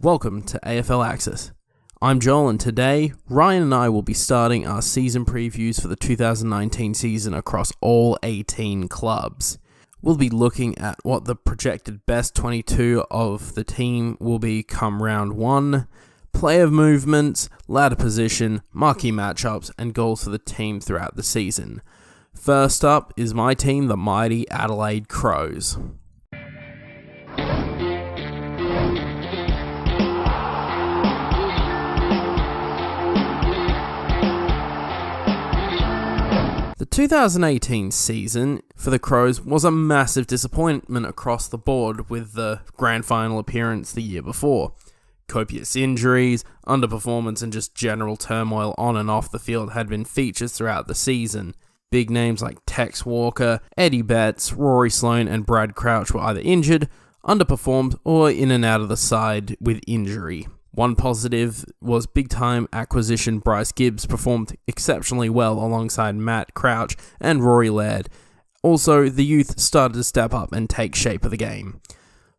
Welcome to AFL Access. I'm Joel, and today, Ryan and I will be starting our season previews for the 2019 season across all 18 clubs. We'll be looking at what the projected best 22 of the team will be come round 1, player movements, ladder position, marquee matchups, and goals for the team throughout the season. First up is my team, the mighty Adelaide Crows. The 2018 season for the Crows was a massive disappointment across the board with the grand final appearance the year before. Copious injuries, underperformance and just general turmoil on and off the field had been features throughout the season. Big names like Tex Walker, Eddie Betts, Rory Sloane and Brad Crouch were either injured, underperformed or in and out of the side with injury. One positive was big-time acquisition Bryce Gibbs performed exceptionally well alongside Matt Crouch and Rory Laird. Also, the youth started to step up and take shape of the game.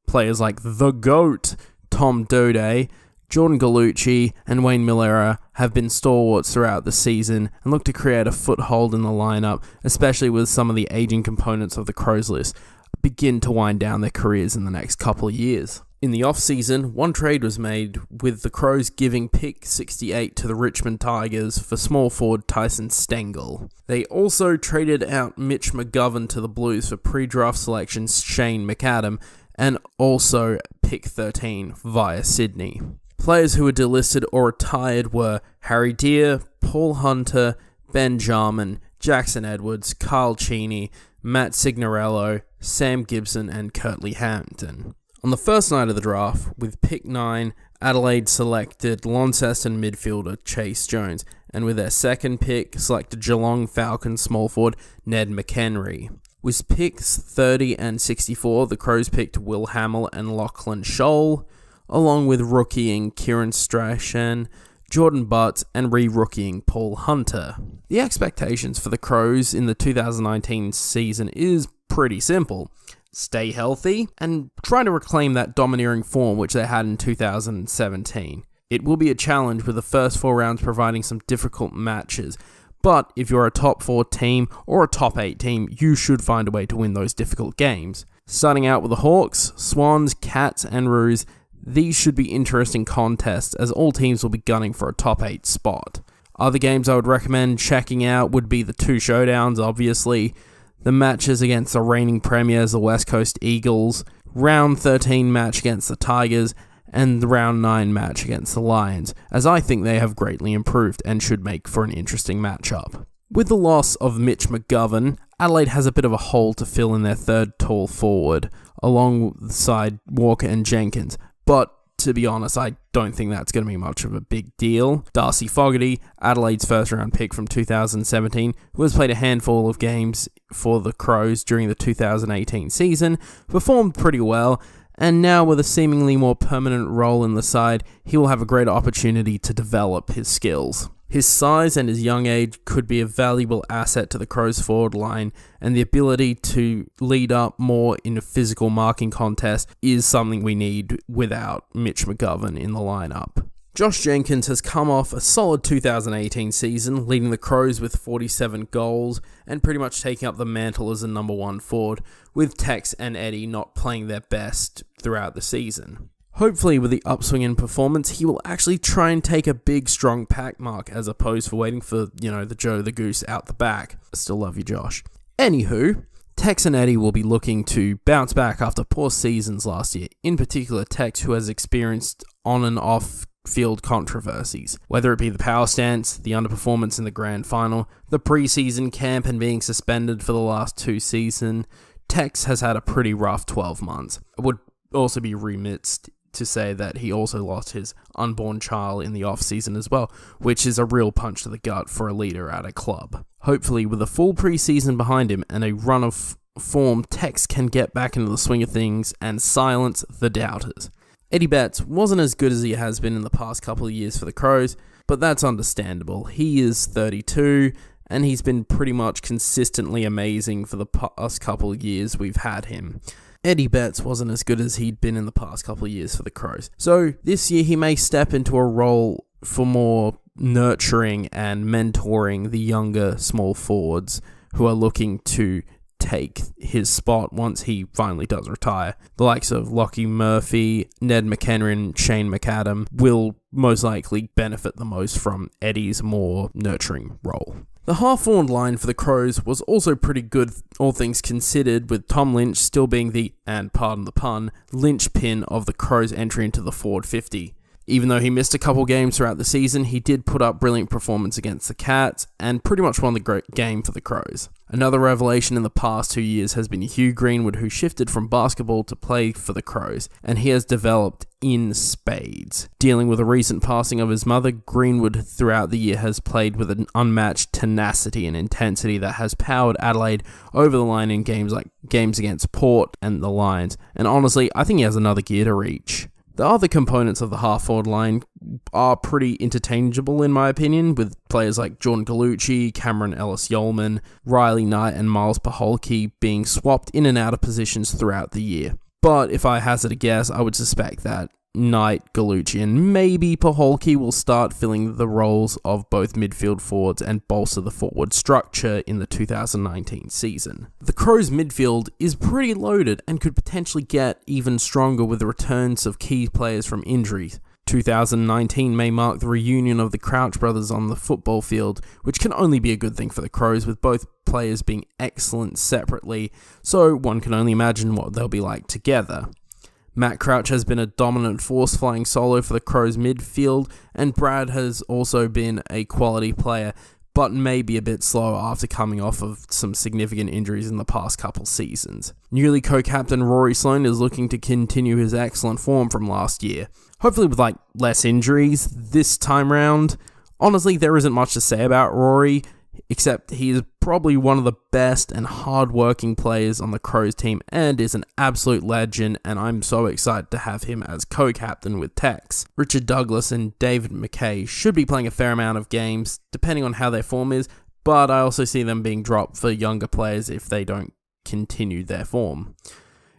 Players like The GOAT, Tom Doedee, Jordan Gallucci and Wayne Millera have been stalwarts throughout the season and look to create a foothold in the lineup, especially with some of the aging components of the Crows list begin to wind down their careers in the next couple of years. In the off-season, one trade was made with the Crows giving pick 68 to the Richmond Tigers for small forward Tyson Stengel. They also traded out Mitch McGovern to the Blues for pre-draft selection Shane McAdam and also pick 13 via Sydney. Players who were delisted or retired were Harry Deer, Paul Hunter, Ben Jarman, Jackson Edwards, Kyle Cheney, Matt Signorello, Sam Gibson and Curtly Hampton. On the first night of the draft, with pick 9, Adelaide selected Launceston midfielder Chase Jones, and with their second pick, selected Geelong Falcons small forward Ned McHenry. With picks 30 and 64, the Crows picked Will Hamill and Lachlan Scholl, along with rookieing Kieran Strachan, Jordan Butts, and re-rookieing Paul Hunter. The expectations for the Crows in the 2019 season is pretty simple. Stay healthy, and try to reclaim that domineering form which they had in 2017. It will be a challenge with the first 4 rounds providing some difficult matches, but if you're a top 4 team or a top 8 team, you should find a way to win those difficult games. Starting out with the Hawks, Swans, Cats and Roos, these should be interesting contests as all teams will be gunning for a top 8 spot. Other games I would recommend checking out would be the 2 showdowns, obviously, the matches against the reigning premiers, the West Coast Eagles, round 13 match against the Tigers, and the round 9 match against the Lions, as I think they have greatly improved and should make for an interesting matchup. With the loss of Mitch McGovern, Adelaide has a bit of a hole to fill in their third tall forward, alongside Walker and Jenkins, but to be honest, I don't think that's going to be much of a big deal. Darcy Fogarty, Adelaide's first round pick from 2017, who has played a handful of games for the Crows during the 2018 season, performed pretty well, and now with a seemingly more permanent role in the side, he will have a great opportunity to develop his skills. His size and his young age could be a valuable asset to the Crows forward line, and the ability to lead up more in a physical marking contest is something we need without Mitch McGovern in the lineup. Josh Jenkins has come off a solid 2018 season, leading the Crows with 47 goals and pretty much taking up the mantle as the number 1 forward, with Tex and Eddie not playing their best throughout the season. Hopefully, with the upswing in performance, he will actually try and take a big, strong pack mark as opposed to waiting for, the Joe the Goose out the back. I still love you, Josh. Anywho, Tex and Eddie will be looking to bounce back after poor seasons last year, in particular Tex, who has experienced on and off field controversies, whether it be the power stance, the underperformance in the grand final, the preseason camp and being suspended for the last 2 seasons. Tex has had a pretty rough 12 months. I would also be remiss to say that he also lost his unborn child in the off-season as well, which is a real punch to the gut for a leader at a club. Hopefully, with a full pre-season behind him and a run of form, Tex can get back into the swing of things and silence the doubters. Eddie Betts wasn't as good as he has been in the past couple of years for the Crows, but that's understandable. He is 32, and he's been pretty much consistently amazing for the past couple of years we've had him. Eddie Betts wasn't as good as he'd been in the past couple of years for the Crows. So this year he may step into a role for more nurturing and mentoring the younger small forwards who are looking to take his spot once he finally does retire. The likes of Lockie Murphy, Ned McHenry, and Shane McAdam will most likely benefit the most from Eddie's more nurturing role. The half-forward line for the Crows was also pretty good, all things considered, with Tom Lynch still being the, and pardon the pun, linchpin of the Crows' entry into the forward 50. Even though he missed a couple games throughout the season, he did put up brilliant performance against the Cats and pretty much won the great game for the Crows. Another revelation in the past 2 years has been Hugh Greenwood, who shifted from basketball to play for the Crows, and he has developed in spades. Dealing with a recent passing of his mother, Greenwood throughout the year has played with an unmatched tenacity and intensity that has powered Adelaide over the line in games against Port and the Lions, and honestly, I think he has another gear to reach. The other components of the half-forward line are pretty interchangeable in my opinion, with players like Jordan Gallucci, Cameron Ellis-Yolman, Riley Knight and Miles Paholke being swapped in and out of positions throughout the year. But if I hazard a guess, I would suspect that Knight, Gallucci and maybe Paholke will start filling the roles of both midfield forwards and bolster the forward structure in the 2019 season. The Crows' midfield is pretty loaded and could potentially get even stronger with the returns of key players from injuries. 2019 may mark the reunion of the Crouch brothers on the football field, which can only be a good thing for the Crows, with both players being excellent separately, so one can only imagine what they'll be like together. Matt Crouch has been a dominant force flying solo for the Crows midfield, and Brad has also been a quality player, but may be a bit slow after coming off of some significant injuries in the past couple seasons. Newly co-captain Rory Sloane is looking to continue his excellent form from last year, hopefully with less injuries this time round. Honestly, there isn't much to say about Rory, except he is probably one of the best and hard-working players on the Crows team and is an absolute legend, and I'm so excited to have him as co-captain with Tex. Richard Douglas and David McKay should be playing a fair amount of games, depending on how their form is, but I also see them being dropped for younger players if they don't continue their form.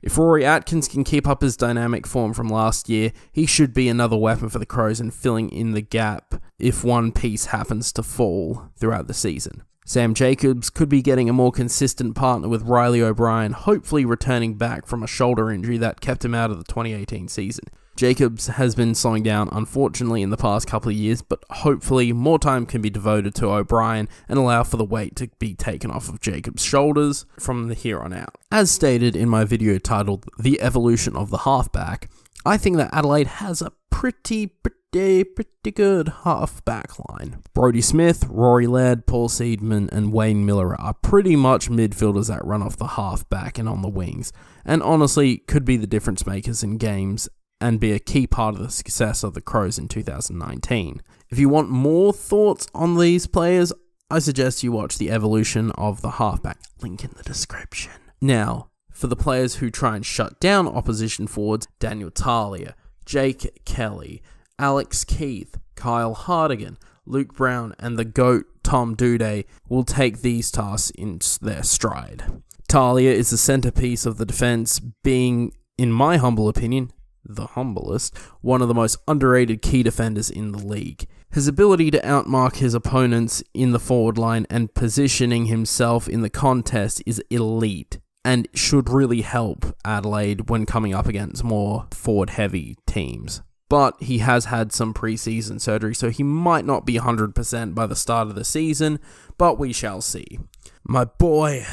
If Rory Atkins can keep up his dynamic form from last year, he should be another weapon for the Crows and filling in the gap if one piece happens to fall throughout the season. Sam Jacobs could be getting a more consistent partner with Riley O'Brien, hopefully returning back from a shoulder injury that kept him out of the 2018 season. Jacobs has been slowing down, unfortunately, in the past couple of years, but hopefully more time can be devoted to O'Brien and allow for the weight to be taken off of Jacobs' shoulders from here on out. As stated in my video titled The Evolution of the Halfback, I think that Adelaide has a pretty good halfback line. Brodie Smith, Rory Laird, Paul Seidman and Wayne Miller are pretty much midfielders that run off the halfback and on the wings, and honestly could be the difference makers in games and be a key part of the success of the Crows in 2019. If you want more thoughts on these players, I suggest you watch The Evolution of the Halfback, link in the description. Now, for the players who try and shut down opposition forwards, Daniel Talia, Jake Kelly, Alex Keith, Kyle Hartigan, Luke Brown and the GOAT Tom Doedee will take these tasks in their stride. Talia is the centerpiece of the defense, being, in my humble opinion, the humblest, one of the most underrated key defenders in the league. His ability to outmark his opponents in the forward line and positioning himself in the contest is elite and should really help Adelaide when coming up against more forward-heavy teams. But he has had some preseason surgery, so he might not be 100% by the start of the season, but we shall see. My boy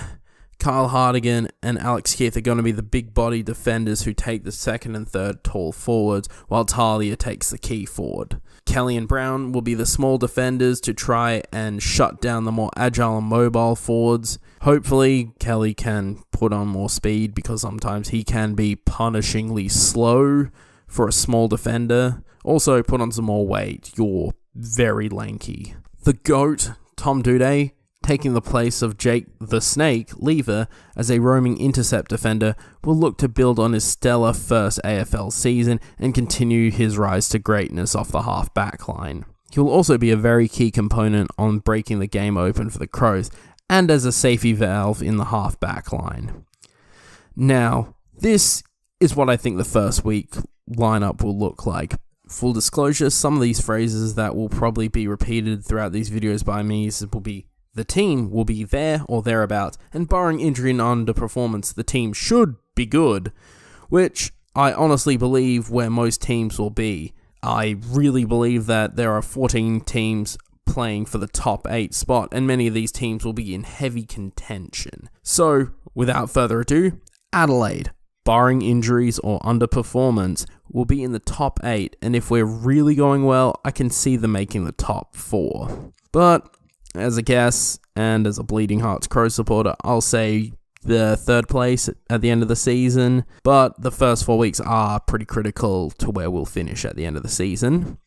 Kyle Hartigan and Alex Keith are going to be the big body defenders who take the second and third tall forwards, while Talia takes the key forward. Kelly and Brown will be the small defenders to try and shut down the more agile and mobile forwards. Hopefully, Kelly can put on more speed because sometimes he can be punishingly slow for a small defender. Also, put on some more weight. You're very lanky. The GOAT, Tom Doedee, taking the place of Jake the Snake Lever as a roaming intercept defender, will look to build on his stellar first AFL season and continue his rise to greatness off the half-back line. He will also be a very key component on breaking the game open for the Crows and as a safety valve in the half-back line. Now, This is what I think the first week lineup will look like. Full disclosure, some of these phrases that will probably be repeated throughout these videos by me will be: the team will be there or thereabouts, and barring injury and underperformance, the team should be good, which I honestly believe where most teams will be. I really believe that there are 14 teams playing for the top 8 spot, and many of these teams will be in heavy contention. So, without further ado, Adelaide, barring injuries or underperformance, will be in the top 8, and if we're really going well, I can see them making the top 4. But, as a guess, and as a Bleeding Hearts Crows supporter, I'll say the 3rd place at the end of the season, but the first 4 weeks are pretty critical to where we'll finish at the end of the season.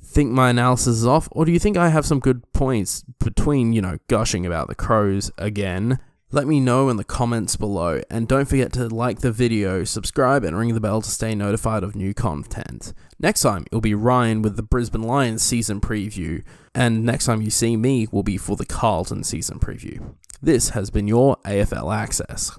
Think my analysis is off, or do you think I have some good points between, gushing about the Crows again? Let me know in the comments below, and don't forget to like the video, subscribe, and ring the bell to stay notified of new content. Next time, it'll be Ryan with the Brisbane Lions season preview, and next time you see me will be for the Carlton season preview. This has been your AFL Access.